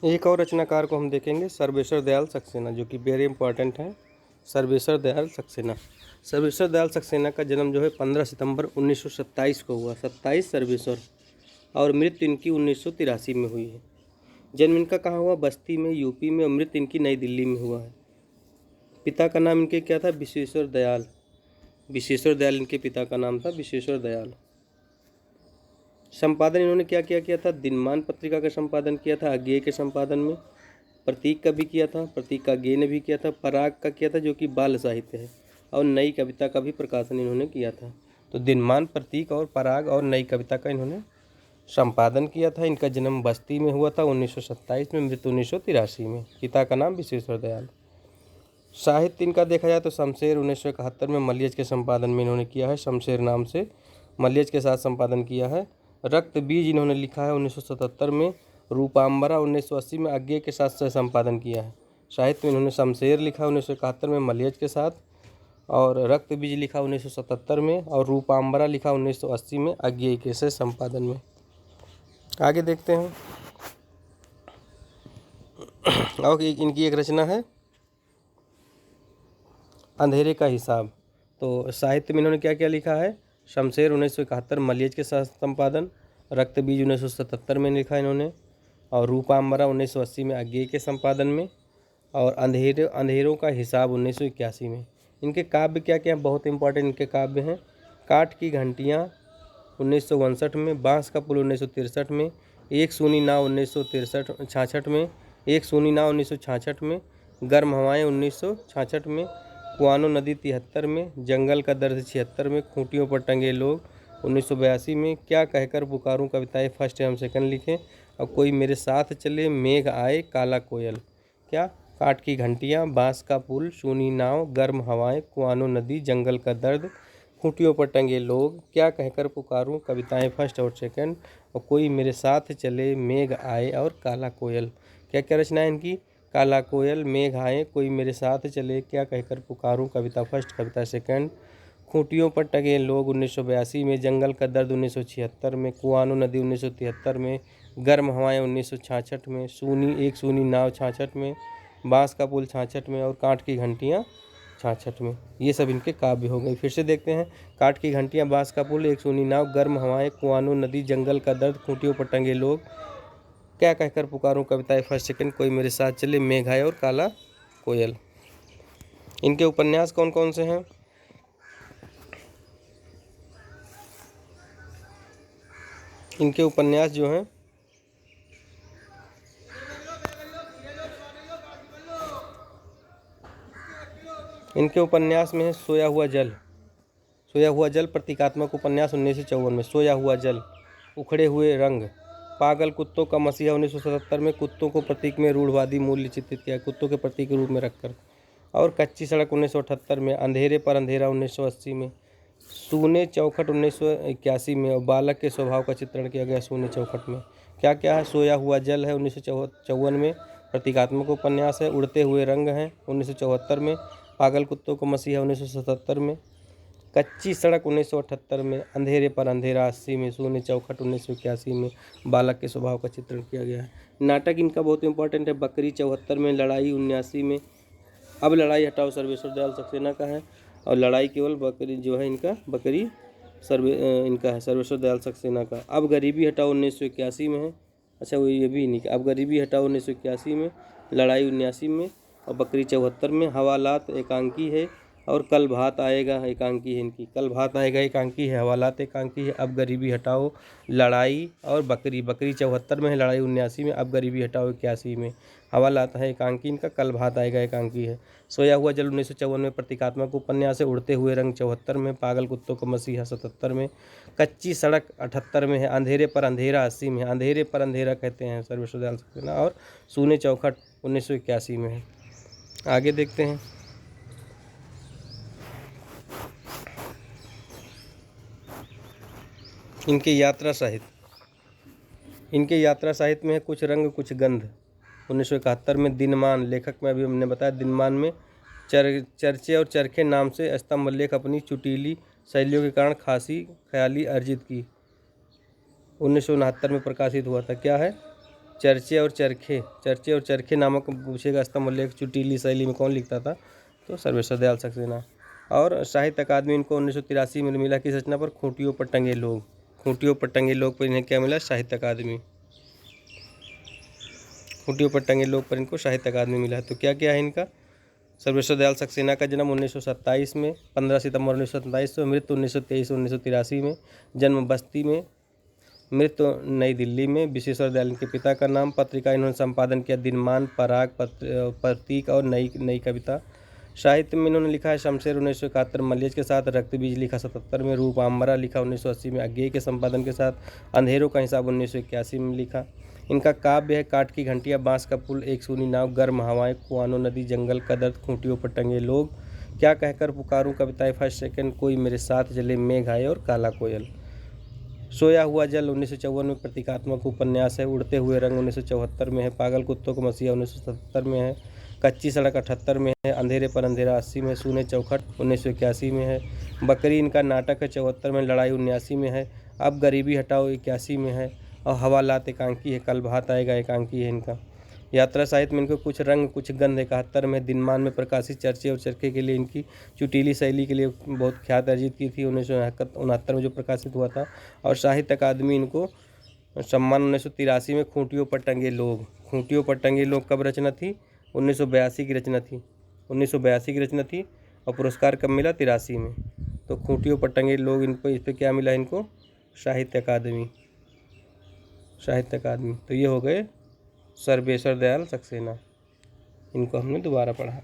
एक और रचनाकार को हम देखेंगे, सर्वेश्वर दयाल सक्सेना, जो कि वेरी इंपॉर्टेंट है। सर्वेश्वर दयाल सक्सेना। सर्वेश्वर दयाल सक्सेना का जन्म जो है 15 सितंबर 1927 को हुआ। 27 सर्वेश्वर। और मृत्यु इनकी 1983 में हुई है। जन्म इनका कहाँ हुआ? बस्ती में, यूपी में। और मृत्यु इनकी नई दिल्ली में हुआ है। पिता का नाम इनके क्या था? विश्वेश्वर दयाल। विश्वेश्वर दयाल इनके पिता का नाम था, विश्वेश्वर दयाल। संपादन इन्होंने क्या क्या किया था? दिनमान पत्रिका का संपादन किया था, अज्ञेय के संपादन में। प्रतीक का भी किया था, प्रतीक का ज्ञेय ने भी किया था। पराग का किया था, जो कि बाल साहित्य है। और नई कविता का भी प्रकाशन इन्होंने किया था। तो दिनमान, प्रतीक और पराग और नई कविता का इन्होंने संपादन किया था। इनका जन्म बस्ती में हुआ था 1927 में, मृत्यु 1983 में। पिता का नाम विश्वेश्वर दयाल। साहित्य इनका देखा जाए तो शमशेर 1971 में मलियज के संपादन में इन्होंने किया है। शमशेर नाम से मलियज के साथ संपादन किया है। रक्त बीज इन्होंने लिखा है 1977 में। रूपाम्बरा 1980 में अज्ञेय के साथ सह संपादन किया है। साहित्य में इन्होंने शमशेर लिखा 1971 में मलियज के साथ, और रक्त बीज लिखा 1977 में, और रूपाम्बरा लिखा 1980 में अज्ञेय के सह संपादन में। आगे देखते हैं। और इनकी एक रचना है अंधेरे का हिसाब। तो साहित्य में इन्होंने क्या क्या लिखा है? शमशेर 1971 मलियज के साथ संपादन, रक्त बीज 1977 में लिखा इन्होंने, और रूपाम्बरा 1980 में अज्ञेय के संपादन में, और अंधेरों का हिसाब 1981 में। इनके काव्य क्या क्या बहुत इंपॉर्टेंट इनके काव्य हैं। काठ की घंटियाँ 1959 में, बांस का पुल 1963 में, एक सूनी नाव 1966 में, एक सूनी नाव 1966 में, गर्म हवाएं 1966 में, कुआनो नदी 73 में, जंगल का दर्द 76 में, खूंटियों पर टंगे लोग 1982 में, क्या कहकर पुकारूं कविताएं फर्स्ट एवं सेकंड लिखें, और कोई मेरे साथ चले, मेघ आए, काला कोयल। क्या? काठ की घंटियाँ, बांस का पुल, सूनी नाव, गर्म हवाएं, कुआनो नदी, जंगल का दर्द, खूंटियों पर टंगे लोग, क्या कहकर पुकारूं कविताएं फर्स्ट और सेकंड, और कोई मेरे साथ चले, मेघ आए, और काला कोयल। क्या क्या रचनाएं इनकी? काला कोयल, मेघ आए, कोई मेरे साथ चले, क्या कहकर पुकारूं कविता फर्स्ट, कविता सेकंड, खूंटियों पर टंगे लोग 1982 में, जंगल का दर्द 1976 में, कुआनो नदी 1973 में, गर्म हवाएं 1966 में, एक सूनी नाव 66 में, बांस का पुल 66 में, और काठ की घंटियाँ 66 में। ये सब इनके काव्य हो गए। फिर से देखते हैं। काठ की घंटियाँ, बांस का पुल, एक सूनी नाव, गर्म हवाएं, कुआनो नदी, जंगल का दर्द, खूंटियों पर टंगे लोग, क्या कहकर पुकारूं कविताएं फर्स्ट सेकंड, कोई मेरे साथ चले, मेघ आए, और काला कोयल। इनके उपन्यास कौन कौन से हैं? इनके उपन्यास जो हैं, इनके उपन्यास में है सोया हुआ जल। सोया हुआ जल प्रतीकात्मक उपन्यास 1954 में। सोया हुआ जल, उखड़े हुए रंग, पागल कुत्तों का मसीहा 1977 में, कुत्तों को प्रतीक में रूढ़वादी मूल्य चित्रित किया, कुत्तों के प्रतीक के रूप में रखकर। और कच्ची सड़क 1978 में, अंधेरे पर अंधेरा 1980 में, सूने चौखट 1981 में, और बालक के स्वभाव का चित्रण किया गया सूने चौखट में। क्या क्या है? सोया हुआ जल है 1954 में, प्रतीकात्मक उपन्यास है। उड़ते हुए रंग हैं 1974 में, पागल कुत्तों को मसीहा 1977 में, कच्ची सड़क 1978 में, अंधेरे पर अंधेरा 80 में, सूने चौखट 1981 में, बालक के स्वभाव का चित्रण किया गया है। नाटक इनका बहुत इंपॉर्टेंट है। बकरी 74 में, लड़ाई 79 में। अब लड़ाई हटाओ सर्वेश्वर दयाल सक्सेना का है, और लड़ाई केवल बकरी जो है इनका, बकरी इनका है सर्वेश्वर दयाल सक्सेना का। अब गरीबी हटाओ 1981 में है। अच्छा, वो ये भी नहीं। अब गरीबी हटाओ 1981 में, लड़ाई 79 में, और बकरी 74 में। हवालात एकांकी है, और कल भात आएगा एकांकी है इनकी। कल भात आएगा एकांकी है, हवालात एकांकी है, अब गरीबी हटाओ, लड़ाई और बकरी। बकरी 74 में है, लड़ाई 79 में, अब गरीबी हटाओ 81 में। हवालात है एकांकी इनका, कल भात आएगा एकांकी है। सोया हुआ जल 1954 में, प्रतीकात्मक उपन्यास है। उड़ते हुए रंग 74 में, पागल कुत्तों को मसीहा 77 में, कच्ची सड़क 78 में है, अंधेरे पर अंधेरा 80 में है। अंधेरे पर अंधेरा कहते हैं सर्वेश्वर दयाल सक्सेना, और सूने चौखट 1981 में है। आगे देखते हैं। इनके यात्रा साहित्य। इनके यात्रा साहित्य में है कुछ रंग कुछ गंध 1971 में। दिनमान, लेखक में अभी हमने बताया, दिनमान में चर्चे और चरखे नाम से स्तंभ लेख अपनी चुटीली शैलियों के कारण खासी ख्याली अर्जित की 1969 में प्रकाशित हुआ था। क्या है? चर्चे और चरखे नामक पूछेगा स्तंभ लेख चुटीली शैली में कौन लिखता था? तो सर्वेश्वर दयाल सक्सेना। और साहित्य अकादमी इनको 1983 में मिला किस रचना पर? खूंटियों पर टंगे लोग। खूंटियों पर टंगे लोग पर इन्हें क्या मिला? साहित्य अकादमी। खूंटियों पर टंगे लोग पर इनको साहित्य अकादमी मिला है। तो क्या क्या है इनका? सर्वेश्वर दयाल सक्सेना का जन्म 1927 में, 15 सितंबर 1927 में, मृत्यु 1923-1983 में, जन्म बस्ती में, मृत्यु नई दिल्ली में। विश्वेश्वर दयाल इनके पिता का नाम। पत्रिका इन्होंने संपादन किया दिनमान, पराग, प्रतीक और नई कविता। साहित्य में इन्होंने लिखा है शमशेर 1971 मलियज के साथ, रक्त बीज लिखा 77 में, रूपाम्बरा लिखा 1980 में अज्ञेय के संपादन के साथ, अंधेरों का हिसाब 1981 में लिखा। इनका काव्य है काठ की घंटियाँ, बांस का पुल, एक सूनी नाव, गर्म हवाएं, कुआनो नदी, जंगल का दर्द, खूंटियों पर टंगे लोग, क्या कहकर पुकारूं कविताएं फर्स्ट सेकंड, कोई मेरे साथ चले, मेघ आए और काला कोयल। सोया हुआ जल 1954 में प्रतीकात्मक उपन्यास है। उड़ते हुए रंग 1974 में है। पागल कुत्तों को मसीहा 1977 में है। कच्ची सड़क 78 में है। अंधेरे पर अंधेरा 80 में, सूने चौखट 1981 में है। बकरी इनका नाटक है 74 में, लड़ाई 79 में है। अब गरीबी हटाओ 81 में है। और हवालात एकांकी है, कल भात आएगा एकांकी है इनका। यात्रा साहित्य में इनको कुछ रंग कुछ गंध 71 में, दिनमान में प्रकाशित चर्चे और चरखे के लिए इनकी चुटीली शैली के लिए बहुत ख्यात अर्जित की थी 1969 में जो प्रकाशित हुआ था। और साहित्य अकादमी इनको सम्मान 1983 में। खूंटियों पर टंगे लोग, खूंटियों पर टंगे लोग कब रचना थी? 1982 की रचना थी, 1982 की रचना थी। और पुरस्कार कब मिला? 83 में। तो खूंटियों पर टंगे लोग इनको, इस पर क्या मिला इनको? साहित्य अकादमी, साहित्य अकादमी। तो ये हो गए सर्वेश्वर दयाल सक्सेना, इनको हमने दोबारा पढ़ा।